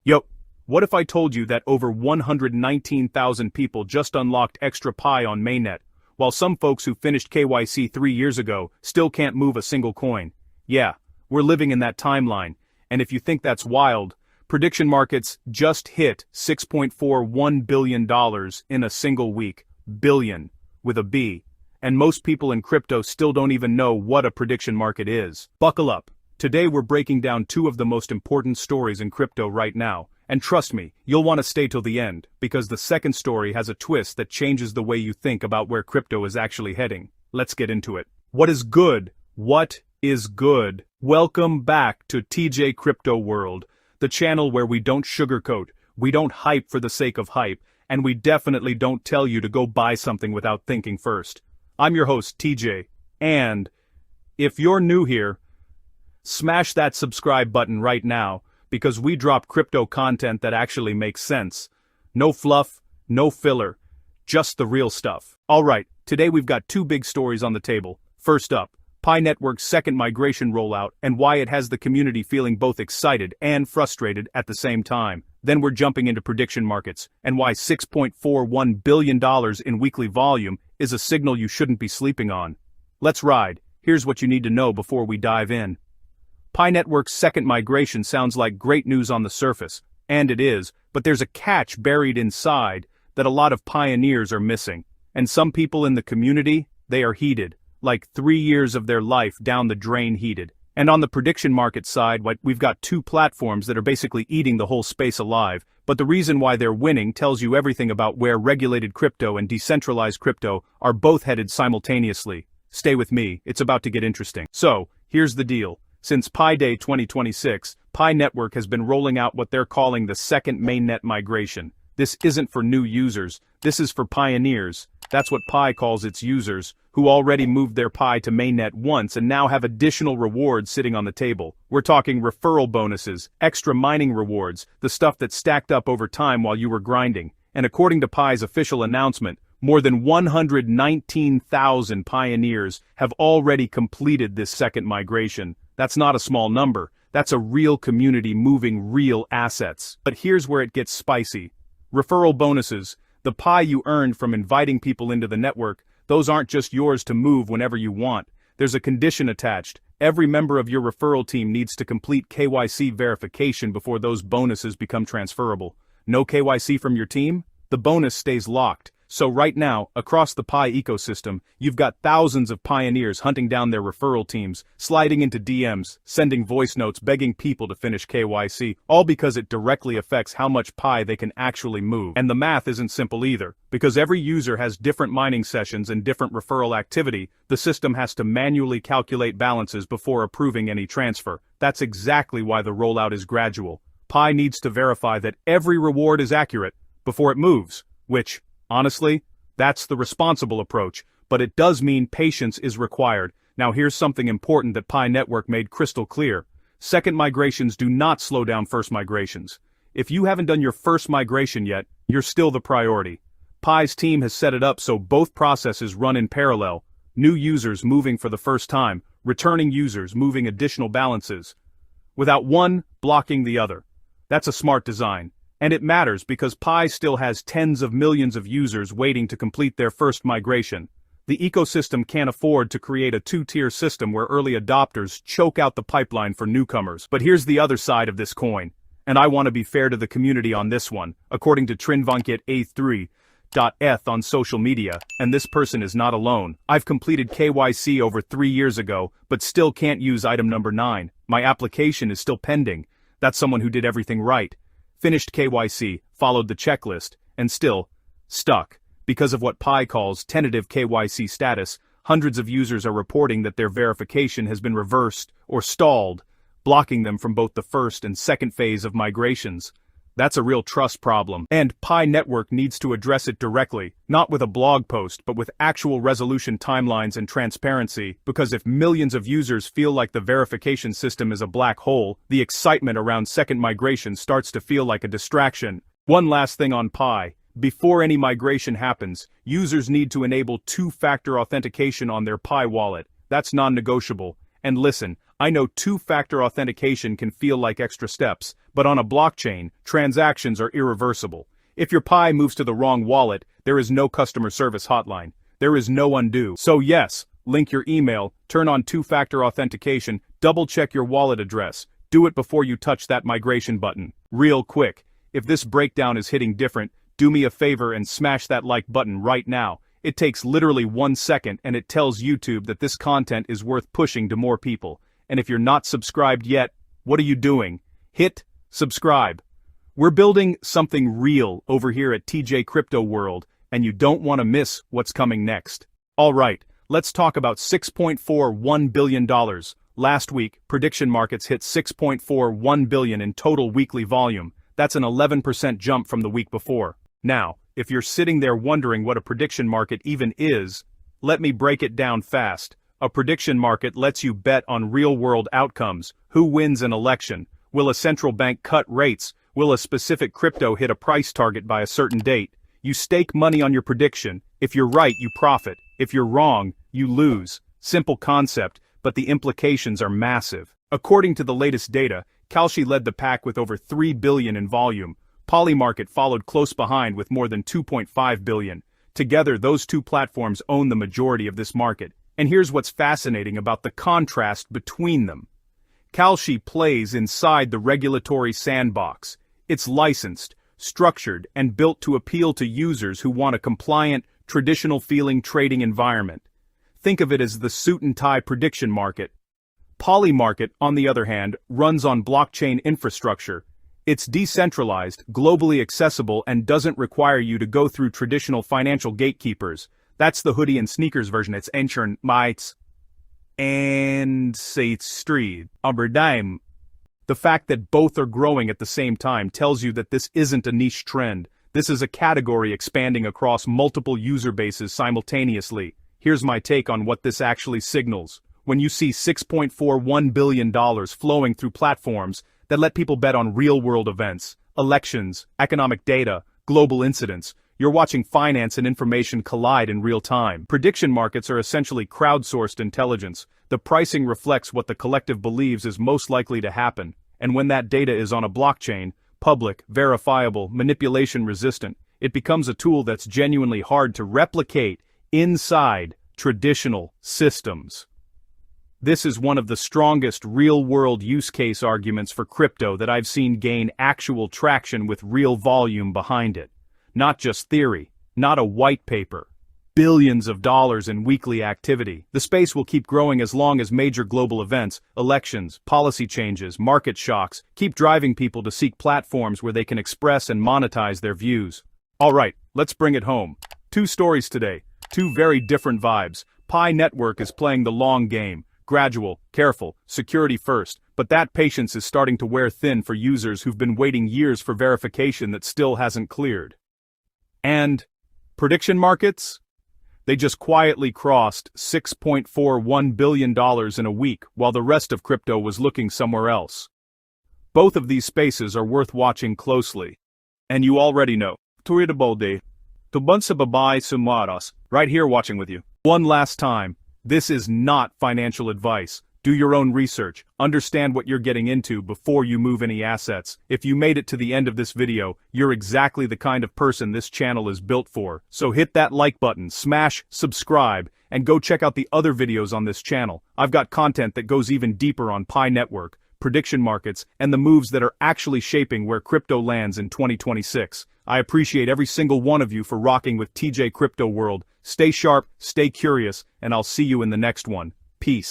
Yo, what if I told you that over 119,000 people just unlocked extra Pi on Mainnet, while some folks who finished KYC 3 years ago still can't move a single coin? Yeah, we're living in that timeline, and if you think that's wild, prediction markets just hit $6.41 billion in a single week. Billion, with a B. And most people in crypto still don't even know what a prediction market is. Buckle up. Today we're breaking down two of the most important stories in crypto right now, and trust me, you'll want to stay till the end, because the second story has a twist that changes the way you think about where crypto is actually heading. Let's get into it. What is good? What is good? Welcome back to TJ Crypto World, the channel where we don't sugarcoat, we don't hype for the sake of hype, and we definitely don't tell you to go buy something without thinking first. I'm your host, TJ, and if you're new here, smash that subscribe button right now, because we drop crypto content that actually makes sense. No fluff, no filler, just the real stuff. Alright, today we've got two big stories on the table. First up, Pi Network's second migration rollout and why it has the community feeling both excited and frustrated at the same time. Then we're jumping into prediction markets and why $6.41 billion in weekly volume is a signal you shouldn't be sleeping on. Let's ride. Here's what you need to know before we dive in. Pi Network's second migration sounds like great news on the surface, and it is, but there's a catch buried inside that a lot of pioneers are missing. And some people in the community, they are heated, like 3 years of their life down the drain heated. And on the prediction market side, we've got two platforms that are basically eating the whole space alive, but the reason why they're winning tells you everything about where regulated crypto and decentralized crypto are both headed simultaneously. Stay with me, it's about to get interesting. So, here's the deal. Since Pi Day 2026, Pi Network has been rolling out what they're calling the second mainnet migration. This isn't for new users, this is for pioneers. That's what Pi calls its users, who already moved their Pi to mainnet once and now have additional rewards sitting on the table. We're talking referral bonuses, extra mining rewards, the stuff that stacked up over time while you were grinding. And according to Pi's official announcement, more than 119,000 pioneers have already completed this second migration. That's not a small number, that's a real community moving real assets. But here's where it gets spicy. Referral bonuses, the Pi you earned from inviting people into the network, those aren't just yours to move whenever you want. There's a condition attached. Every member of your referral team needs to complete KYC verification before those bonuses become transferable. No KYC from your team? The bonus stays locked. So right now, across the Pi ecosystem, you've got thousands of pioneers hunting down their referral teams, sliding into DMs, sending voice notes begging people to finish KYC, all because it directly affects how much Pi they can actually move. And the math isn't simple either, because every user has different mining sessions and different referral activity. The system has to manually calculate balances before approving any transfer. That's exactly why the rollout is gradual. Pi needs to verify that every reward is accurate before it moves, which, honestly, that's the responsible approach, but it does mean patience is required. Now here's something important that Pi Network made crystal clear. Second migrations do not slow down first migrations. If you haven't done your first migration yet, you're still the priority. Pi's team has set it up so both processes run in parallel. New users moving for the first time, returning users moving additional balances, without one blocking the other. That's a smart design. And it matters because Pi still has tens of millions of users waiting to complete their first migration. The ecosystem can't afford to create a two-tier system where early adopters choke out the pipeline for newcomers. But here's the other side of this coin. And I want to be fair to the community on this one, according to Trinvanket A3.eth on social media, and this person is not alone. I've completed KYC over 3 years ago, but still can't use item number 9. My application is still pending. That's someone who did everything right. Finished KYC, followed the checklist, and still stuck. Because of what Pi calls tentative KYC status, hundreds of users are reporting that their verification has been reversed or stalled, blocking them from both the first and second phase of migrations. That's a real trust problem, and Pi Network needs to address it directly, not with a blog post but with actual resolution timelines and transparency, because if millions of users feel like the verification system is a black hole, the excitement around second migration starts to feel like a distraction. One last thing on Pi. Before any migration happens, users need to enable two-factor authentication on their Pi wallet. That's non-negotiable. And listen, I know two-factor authentication can feel like extra steps, but on a blockchain, transactions are irreversible. If your Pi moves to the wrong wallet, there is no customer service hotline. There is no undo. So yes, link your email, turn on two-factor authentication, double-check your wallet address. Do it before you touch that migration button. Real quick, if this breakdown is hitting different, do me a favor and smash that like button right now. It takes literally 1 second and it tells YouTube that this content is worth pushing to more people. And if you're not subscribed yet, what are you doing? Hit subscribe. We're building something real over here at TJ Crypto World, and you don't want to miss what's coming next. Alright, let's talk about $6.41 billion. Last week, prediction markets hit $6.41 billion in total weekly volume. That's an 11% jump from the week before. Now, if you're sitting there wondering what a prediction market even is, let me break it down fast. A prediction market lets you bet on real-world outcomes. Who wins an election? Will a central bank cut rates? Will a specific crypto hit a price target by a certain date? You stake money on your prediction. If you're right, you profit. If you're wrong, you lose. Simple concept, but the implications are massive. According to the latest data, Kalshi led the pack with over $3 billion in volume. Polymarket followed close behind with more than $2.5 billion. Together, those two platforms own the majority of this market. And here's what's fascinating about the contrast between them. Kalshi plays inside the regulatory sandbox. It's licensed, structured, and built to appeal to users who want a compliant, traditional-feeling trading environment. Think of it as the suit-and-tie prediction market. Polymarket, on the other hand, runs on blockchain infrastructure. It's decentralized, globally accessible, and doesn't require you to go through traditional financial gatekeepers. That's the hoodie and sneakers version. It's ancient mites and State Street. Aberdime. The fact that both are growing at the same time tells you that this isn't a niche trend. This is a category expanding across multiple user bases simultaneously. Here's my take on what this actually signals. When you see $6.41 billion flowing through platforms that let people bet on real-world events, elections, economic data, global incidents, you're watching finance and information collide in real time. Prediction markets are essentially crowdsourced intelligence. The pricing reflects what the collective believes is most likely to happen, and when that data is on a blockchain, public, verifiable, manipulation-resistant, it becomes a tool that's genuinely hard to replicate inside traditional systems. This is one of the strongest real-world use case arguments for crypto that I've seen gain actual traction with real volume behind it. Not just theory, not a white paper. Billions of dollars in weekly activity. The space will keep growing as long as major global events, elections, policy changes, market shocks, keep driving people to seek platforms where they can express and monetize their views. Alright, let's bring it home. 2 stories today, 2 very different vibes. Pi Network is playing the long game. Gradual, careful, security first, but that patience is starting to wear thin for users who've been waiting years for verification that still hasn't cleared. And prediction markets? They just quietly crossed $6.41 billion in a week while the rest of crypto was looking somewhere else. Both of these spaces are worth watching closely. And you already know. Tuwidabode. Tubun sa babay sumaras. Right here watching with you. One last time. This is not financial advice. Do your own research. Understand what you're getting into before you move any assets. If you made it to the end of this video, you're exactly the kind of person this channel is built for. So hit that like button, smash subscribe, and go check out the other videos on this channel. I've got content that goes even deeper on Pi Network, prediction markets, and the moves that are actually shaping where crypto lands in 2026. I appreciate every single one of you for rocking with TJ Crypto World. Stay sharp, stay curious, and I'll see you in the next one. Peace.